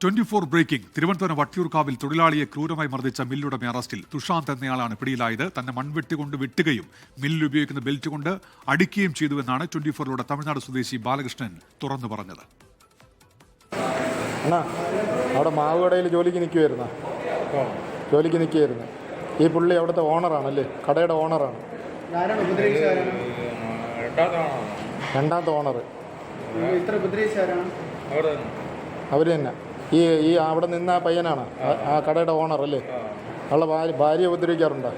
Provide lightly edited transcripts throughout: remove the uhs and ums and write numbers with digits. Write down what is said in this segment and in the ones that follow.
24 breaking. Thiruvananthapuram വട്ടിയൂർക്കാവിൽ തൊഴിലാളിയെ ക്രൂരമായി മർദ്ദിച്ച മില്ലുടമ അറസ്റ്റിൽ. തുഷാന്ത് എന്നയാളാണ് പിടിയിലായത്. തന്നെ മൺവെട്ടി കൊണ്ട് വെട്ടുകയും മില്ലിൽ ഉപയോഗിക്കുന്ന ബെൽറ്റ് കൊണ്ട് അടിക്കുകയും ചെയ്തുവെന്നാണ് 24ലൂടെ തമിഴ്നാട് സ്വദേശി ബാലകൃഷ്ണൻ തുറന്നു പറഞ്ഞത്. അവിടെ മാവുകടയിൽ ജോലിക്ക് നിൽക്കുമായിരുന്നു. ഈ പുള്ളി അവിടുത്തെ ഓണറാണല്ലേ, കടയുടെ ഓണറാണ്. രണ്ടാമത്തെ ഓണർ അവർ തന്നെ. ഈ അവിടെ നിന്ന പയ്യനാണ് ആ കടയുടെ ഓണർ അല്ലേ. അവളുടെ ഭാര്യ ഉപദ്രവിക്കാറുണ്ടോ?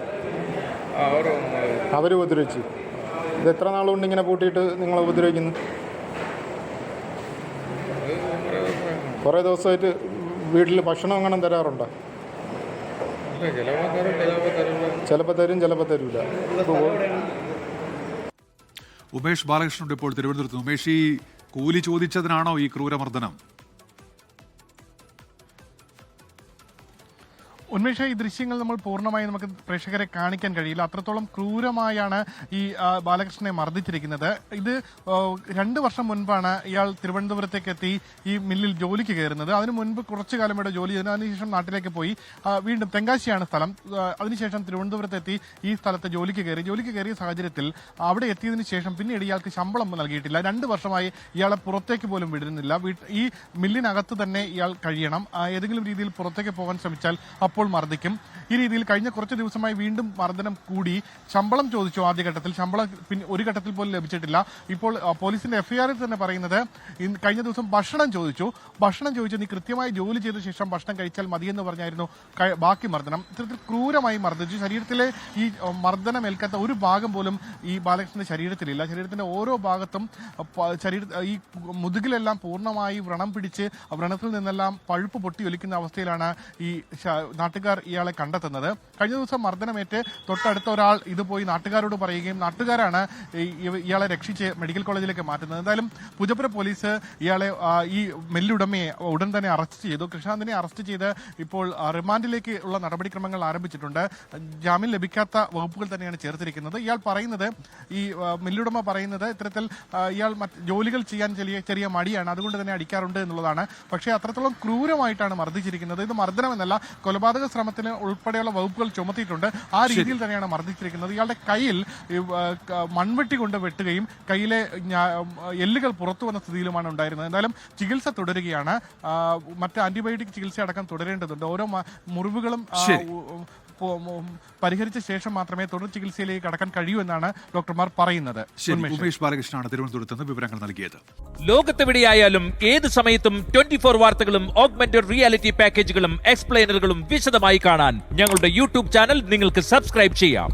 അവർ ഉപദ്രവിച്ചു. ഇത് എത്ര നാളുകൊണ്ട് ഇങ്ങനെ പൂട്ടിയിട്ട് നിങ്ങളെ ഉപദ്രവിക്കുന്നു? കുറേ ദിവസമായിട്ട് വീട്ടിൽ ഭക്ഷണം അങ്ങനെ തരാറുണ്ടോ? ചിലപ്പോൾ തരും, ചിലപ്പോൾ തരില്ല. ഉമേഷ് ബാലകൃഷ്ണനുണ്ട് ഇപ്പോൾ തിരുവനന്തപുരത്ത്. ഉമേഷ്, ഈ കൂലി ചോദിച്ചതിനാണോ ഈ ക്രൂരമർദ്ദനം? ഉന്മേഷ, ഈ ദൃശ്യങ്ങൾ നമ്മൾ പൂർണ്ണമായി നമുക്ക് പ്രേക്ഷകരെ കാണിക്കാൻ കഴിയില്ല. അത്രത്തോളം ക്രൂരമായാണ് ഈ ബാലകൃഷ്ണനെ മർദ്ദിച്ചിരിക്കുന്നത്. ഇത് 2 വർഷം മുൻപാണ് ഇയാൾ തിരുവനന്തപുരത്തേക്ക് എത്തി ഈ മില്ലിൽ ജോലിക്ക് കയറുന്നത്. അതിനു മുൻപ് കുറച്ചു കാലം ഇവിടെ ജോലി ചെയ്തു. അതിനുശേഷം നാട്ടിലേക്ക് പോയി. വീണ്ടും തെങ്കാശിയാണ് സ്ഥലം. അതിനുശേഷം തിരുവനന്തപുരത്തെത്തി ഈ സ്ഥലത്ത് ജോലിക്ക് കയറിയ സാഹചര്യത്തിൽ അവിടെ എത്തിയതിനു ശേഷം പിന്നീട് ഇയാൾക്ക് ശമ്പളം നൽകിയിട്ടില്ല. 2 വർഷമായി ഇയാളെ പുറത്തേക്ക് പോലും വിടുന്നില്ല. ഈ മില്ലിനകത്ത് തന്നെ ഇയാൾ കഴിയണം. ഏതെങ്കിലും രീതിയിൽ പുറത്തേക്ക് പോകാൻ ശ്രമിച്ചാൽ അപ്പോൾ മർദ്ദിക്കും. ഈ രീതിയിൽ കഴിഞ്ഞ കുറച്ച് ദിവസമായി വീണ്ടും മർദ്ദനം കൂടി. ശമ്പളം ചോദിച്ചു ആദ്യഘട്ടത്തിൽ. ശമ്പളം ഒരു ഘട്ടത്തിൽ പോലും ലഭിച്ചിട്ടില്ല. ഇപ്പോൾ പോലീസിന്റെ എഫ്ഐആറിൽ തന്നെ പറയുന്നത് കഴിഞ്ഞ ദിവസം ഭക്ഷണം ചോദിച്ചു. നീ കൃത്യമായി ജോലി ചെയ്ത ശേഷം ഭക്ഷണം കഴിച്ചാൽ മതിയെന്ന് പറഞ്ഞായിരുന്നു ബാക്കി മർദ്ദനം. ഇത്തരത്തിൽ ക്രൂരമായി മർദ്ദിച്ചു. ശരീരത്തിലെ ഈ മർദ്ദനം ഏൽക്കാത്ത ഒരു ഭാഗം പോലും ഈ ബാലകൃഷ്ണന്റെ ശരീരത്തിലില്ല. ശരീരത്തിന്റെ ഓരോ ഭാഗത്തും ഈ മുതുകിലെല്ലാം പൂർണ്ണമായി വ്രണം പിടിച്ച് വ്രണത്തിൽ നിന്നെല്ലാം പഴുപ്പ് പൊട്ടി ഒലിക്കുന്ന അവസ്ഥയിലാണ് ഈ നാട്ടുകാർ ഇയാളെ കണ്ടെത്തുന്നത്. കഴിഞ്ഞ ദിവസം മർദ്ദനമേറ്റ് തൊട്ടടുത്ത ഒരാൾ ഇത് പോയി നാട്ടുകാരോട് പറയുകയും നാട്ടുകാരാണ് ഇയാളെ രക്ഷിച്ച് മെഡിക്കൽ കോളേജിലേക്ക് മാറ്റുന്നത്. എന്തായാലും പൂജപ്പുര പോലീസ് ഇയാളെ ഈ മില്ലുടമയെ ഉടൻ തന്നെ അറസ്റ്റ് ചെയ്തു. കൃഷ്ണാന്തിനെ അറസ്റ്റ് ചെയ്ത് ഇപ്പോൾ റിമാൻഡിലേക്ക് ഉള്ള നടപടിക്രമങ്ങൾ ആരംഭിച്ചിട്ടുണ്ട്. ജാമ്യം ലഭിക്കാത്ത വകുപ്പുകൾ തന്നെയാണ് ചേർത്തിരിക്കുന്നത്. ഇയാൾ പറയുന്നത്, ഈ മില്ലുടമ പറയുന്നത്, ഇത്തരത്തിൽ ഇയാൾ ജോലികൾ ചെയ്യാൻ ചെറിയ മടിയാണ്, അതുകൊണ്ട് തന്നെ അടിക്കാറുണ്ട് എന്നുള്ളതാണ്. പക്ഷേ അത്രത്തോളം ക്രൂരമായിട്ടാണ് മർദ്ദിച്ചിരിക്കുന്നത്. ഇത് മർദ്ദനമെന്നല്ല, കൊലപാതക ശ്രമത്തിന് ഉൾപ്പെടെയുള്ള വകുപ്പുകൾ ചുമത്തിയിട്ടുണ്ട്. ആ രീതിയിൽ തന്നെയാണ് മർദ്ദിച്ചിരിക്കുന്നത്. ഇയാളുടെ കയ്യിൽ മൺവെട്ടി കൊണ്ട് വെട്ടുകയും കയ്യിലെ എല്ലുകൾ പുറത്തു വന്ന സ്ഥിതിയിലുമാണ് ഉണ്ടായിരുന്നത്. എന്തായാലും ചികിത്സ തുടരുകയാണ്. മറ്റ് ആന്റിബയോട്ടിക് ചികിത്സ അടക്കം തുടരേണ്ടതുണ്ട്. ഓരോ മുറിവുകളും പരിഹരിച്ച ശേഷം മാത്രമേ തുടർ ചികിത്സയിലേക്ക് കടക്കാൻ കഴിയൂ എന്നാണ് ഡോക്ടർമാർ പറയുന്നത്. ഉമേഷ് ബാലകൃഷ്ണനാണ് തിരുവനന്തപുരത്ത് നിന്ന് വിവരങ്ങൾ നൽകിയത്. ലോകത്തെവിടെയായാലും ഏത് സമയത്തും 24 വാർത്തകളും ഓഗ്മെന്റഡ് റിയാലിറ്റി പാക്കേജുകളും എക്സ്പ്ലെയിനറുകളും വിശദമായി കാണാൻ ഞങ്ങളുടെ യൂട്യൂബ് ചാനൽ നിങ്ങൾക്ക് സബ്സ്ക്രൈബ് ചെയ്യാം.